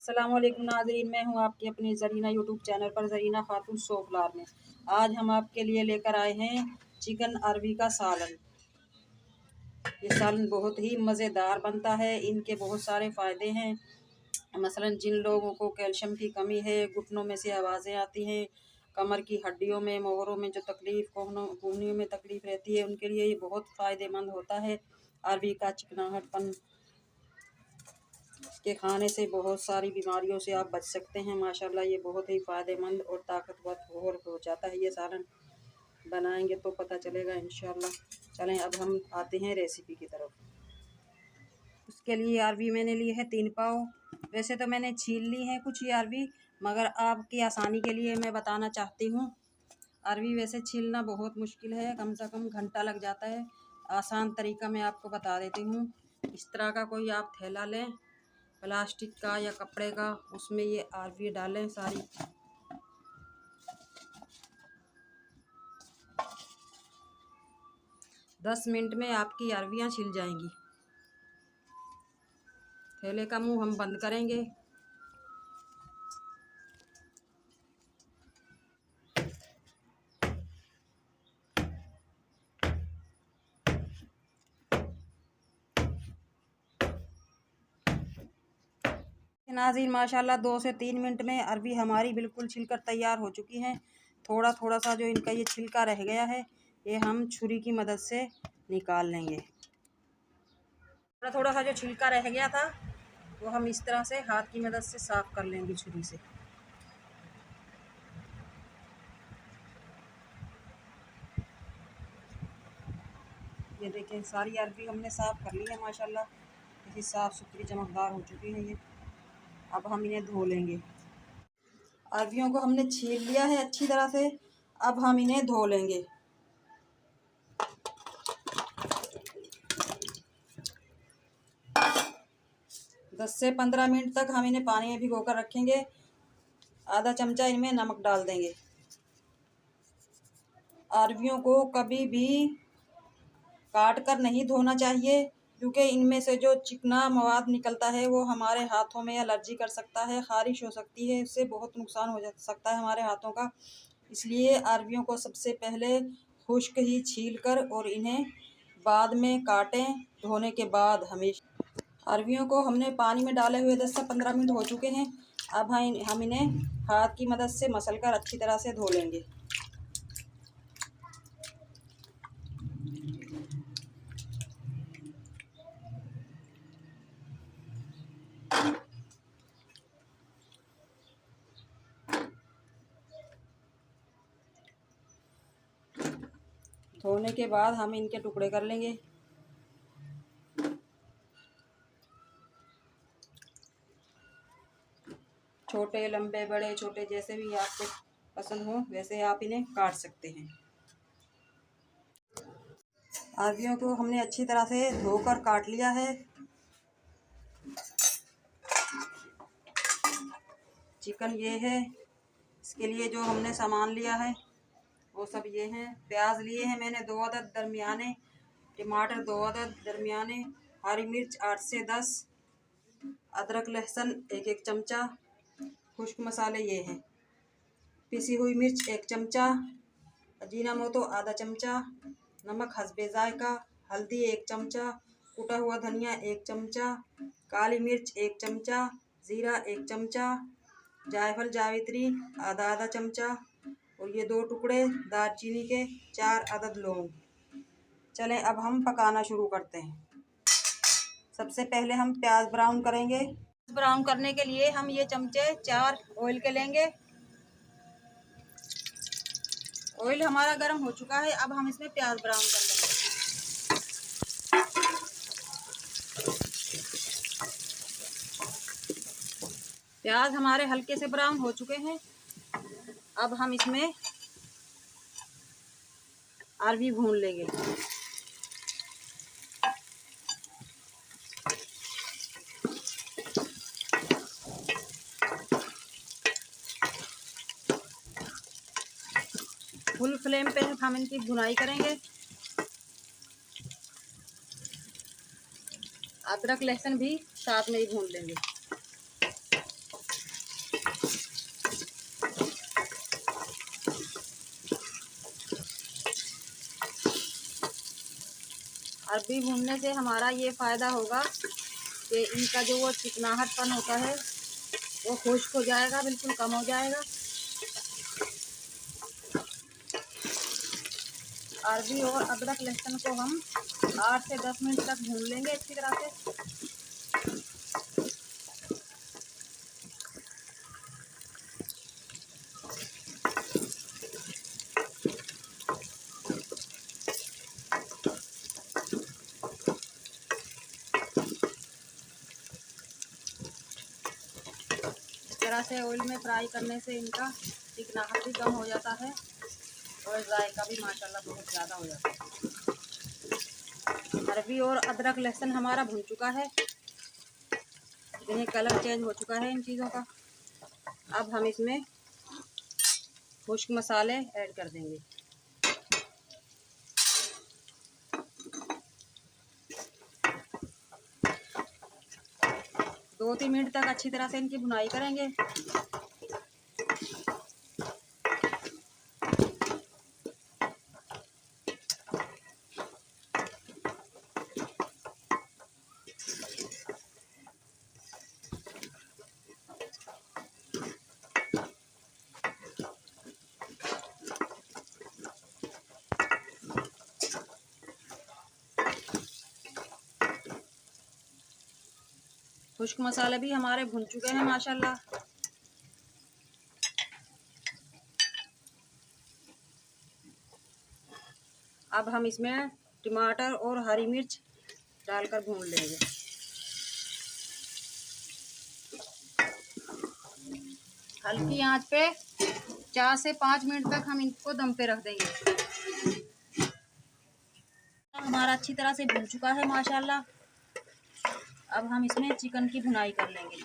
अस्सलाम वालेकुम नाज़रीन, मैं हूं आपकी अपनी ज़रीना यूट्यूब चैनल पर ज़रीना खातून सोफलार में। आज हम आपके लिए लेकर आए हैं चिकन अरबी का सालन। ये सालन बहुत ही मज़ेदार बनता है। इनके बहुत सारे फ़ायदे हैं। मसलन जिन लोगों को कैल्शियम की कमी है, घुटनों में से आवाज़ें आती हैं, कमर की हड्डियों में, मोहरों में जो तकलीफ़, कोहनियों में तकलीफ़ रहती है, उनके लिए ये बहुत फ़ायदेमंद होता है। अरबी का चिकनाहटपन के खाने से बहुत सारी बीमारियों से आप बच सकते हैं। माशाल्लाह ये बहुत ही फ़ायदेमंद और ताकतवर हो जाता है। ये सालन बनाएंगे तो पता चलेगा इंशाल्लाह। चलें अब हम आते हैं रेसिपी की तरफ। उसके लिए अरबी मैंने ली है 3 पाव। वैसे तो मैंने छील ली है कुछ ये अरबी, मगर आपकी आसानी के लिए मैं बताना चाहती हूँ। अरबी वैसे छीलना बहुत मुश्किल है, कम से कम घंटा लग जाता है। आसान तरीका मैं आपको बता देती हूँ। इस तरह का कोई आप थैला लें, प्लास्टिक का या कपड़े का, उसमें ये अरबी डालें सारी। दस मिनट में आपकी अरबियाँ छिल जाएंगी। थैले का मुंह हम बंद करेंगे। नाज़रीन माशाल्लाह 2 से 3 मिनट में अरबी हमारी बिल्कुल छिलकर तैयार हो चुकी हैं। थोड़ा थोड़ा सा जो इनका ये छिलका रह गया है, ये हम छुरी की मदद से निकाल लेंगे। थोड़ा थोड़ा सा जो छिलका रह गया था, वो हम इस तरह से हाथ की मदद से साफ कर लेंगे छुरी से। ये देखें सारी अरबी हमने साफ कर ली है माशाल्लाह। इतनी साफ़ सुथरी चमकदार हो चुकी है ये। अब हम इन्हें धो लेंगे। अरबियों को हमने छील लिया है अच्छी तरह से। अब हम इन्हें धो लेंगे। दस से 15 मिनट तक हम इन्हें पानी में भिगो कर रखेंगे। आधा चमचा इनमें नमक डाल देंगे। अरबियों को कभी भी काट कर नहीं धोना चाहिए, क्योंकि इनमें से जो चिकना मवाद निकलता है वो हमारे हाथों में एलर्जी कर सकता है, ख़ारिश हो सकती है, इससे बहुत नुकसान हो सकता है हमारे हाथों का। इसलिए अरबियों को सबसे पहले खुश्क ही छील कर और इन्हें बाद में काटें। धोने के बाद हमेशा अरबियों को हमने पानी में डाले हुए 10 से 15 मिनट हो चुके हैं। अब हम इन्हें हाथ की मदद से मसल कर अच्छी तरह से धो लेंगे। धोने के बाद हम इनके टुकड़े कर लेंगे। छोटे, लंबे, बड़े, छोटे, जैसे भी आपको पसंद हो वैसे आप इन्हें काट सकते हैं। अरबियों को हमने अच्छी तरह से धोकर काट लिया है। चिकन ये है। इसके लिए जो हमने सामान लिया है वो सब ये हैं। प्याज लिए हैं मैंने 2 अदद दरमियाने, टमाटर 2 अदद दरमियाने, हरी मिर्च 8 से 10, अदरक लहसुन 1-1 चमचा, खुश्क मसाले ये हैं। पिसी हुई मिर्च 1 चमचा, अजीनामोटो आधा चमचा, नमक हस्बे जायका, हल्दी 1 चमचा, कुटा हुआ धनिया 1 चमचा, काली मिर्च 1 चमचा, ज़ीरा 1 चमचा, जायफल जावित्री आधा आधा चमचा, और ये 2 टुकड़े दालचीनी के, 4 अदद लौंग। चलें अब हम पकाना शुरू करते हैं। सबसे पहले हम प्याज ब्राउन करेंगे। ब्राउन करने के लिए हम ये चमचे 4 ऑयल के लेंगे। ऑयल हमारा गर्म हो चुका है। अब हम इसमें प्याज ब्राउन कर लेंगे। प्याज हमारे हल्के से ब्राउन हो चुके हैं। अब हम इसमें अरबी भून लेंगे। फुल फ्लेम पे हम इनकी भुनाई करेंगे। अदरक लहसुन भी साथ में ही भून लेंगे। अरबी भूनने से हमारा ये फ़ायदा होगा कि इनका जो वो चिकनाहटपन होता है वो खुश्क हो जाएगा, बिल्कुल कम हो जाएगा। अरबी और अदरक लहसुन को हम 8 से 10 मिनट तक भून लेंगे अच्छी तरह से। इस तरह से ऑयल में फ्राई करने से इनका चिकनाहट भी कम हो जाता है और जायका भी माशाल्लाह बहुत ज़्यादा हो जाता है। अरबी और अदरक लहसुन हमारा भून चुका है, इन्हें कलर चेंज हो चुका है इन चीज़ों का। अब हम इसमें खुश्क मसाले ऐड कर देंगे। दो 3 मिनट तक अच्छी तरह से इनकी भुनाई करेंगे। खुश्क मसाले भी हमारे भुन चुके हैं माशाल्लाह। अब हम इसमें टमाटर और हरी मिर्च डालकर भून लेंगे। हल्की आंच पे 4 से 5 मिनट तक हम इनको दम पे रख देंगे। हमारा अच्छी तरह से भून चुका है माशाल्लाह। अब हम इसमें चिकन की भुनाई कर लेंगे।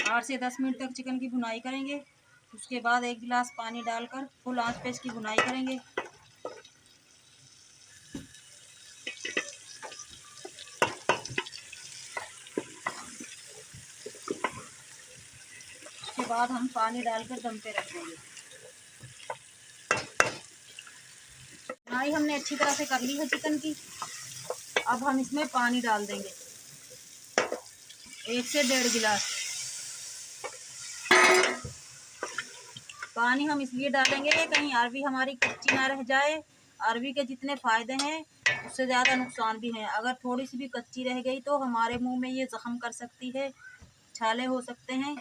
आठ से 10 मिनट तक चिकन की भुनाई करेंगे। उसके बाद 1 गिलास पानी डालकर फुल आंच पे इसकी भुनाई करेंगे। उसके बाद हम पानी डालकर दम पे रख देंगे। भुनाई हमने अच्छी तरह से कर ली है चिकन की। अब हम इसमें पानी डाल देंगे 1 से 1.5 गिलास। पानी हम इसलिए डालेंगे कहीं अरबी हमारी कच्ची ना रह जाए। अरबी के जितने फ़ायदे हैं उससे ज़्यादा नुकसान भी हैं। अगर थोड़ी सी भी कच्ची रह गई तो हमारे मुंह में ये ज़ख्म कर सकती है, छाले हो सकते हैं,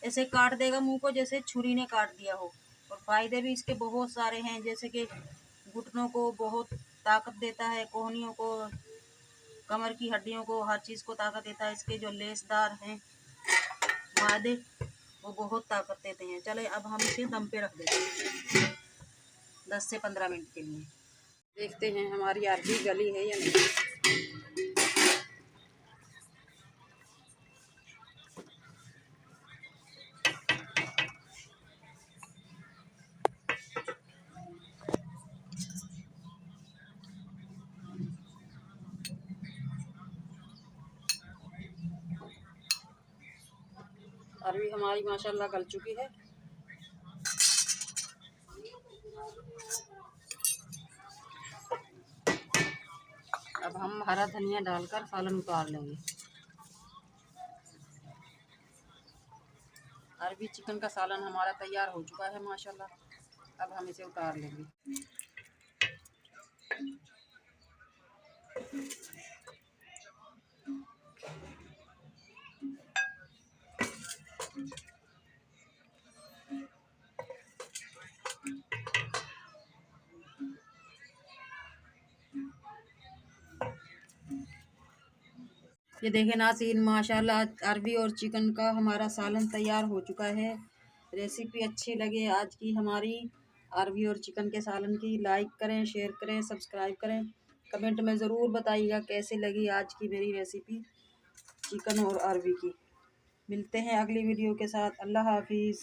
ऐसे काट देगा मुंह को जैसे छुरी ने काट दिया हो। और फ़ायदे भी इसके बहुत सारे हैं, जैसे कि घुटनों को बहुत ताकत देता है, कोहनियों को, कमर की हड्डियों को, हर चीज़ को ताकत देता है। इसके जो लेसदार हैं मादे वो बहुत ताकत देते हैं। चले अब हम इसे दम पे रख देते हैं 10 से 15 मिनट के लिए। देखते हैं हमारी अरबी गली है या नहीं। अरबी हमारी माशाल्लाह गल चुकी है। अब हम हरा धनिया डालकर सालन उतार लेंगे। अरबी चिकन का सालन हमारा तैयार हो चुका है माशाल्लाह। अब हम इसे उतार लेंगे। ये देखें नाज़रीन, माशाल्लाह अरबी और चिकन का हमारा सालन तैयार हो चुका है। रेसिपी अच्छी लगे आज की हमारी अरबी और चिकन के सालन की, लाइक करें, शेयर करें, सब्सक्राइब करें। कमेंट में ज़रूर बताइएगा कैसे लगी आज की मेरी रेसिपी चिकन और अरबी की। मिलते हैं अगली वीडियो के साथ। अल्लाह हाफिज़।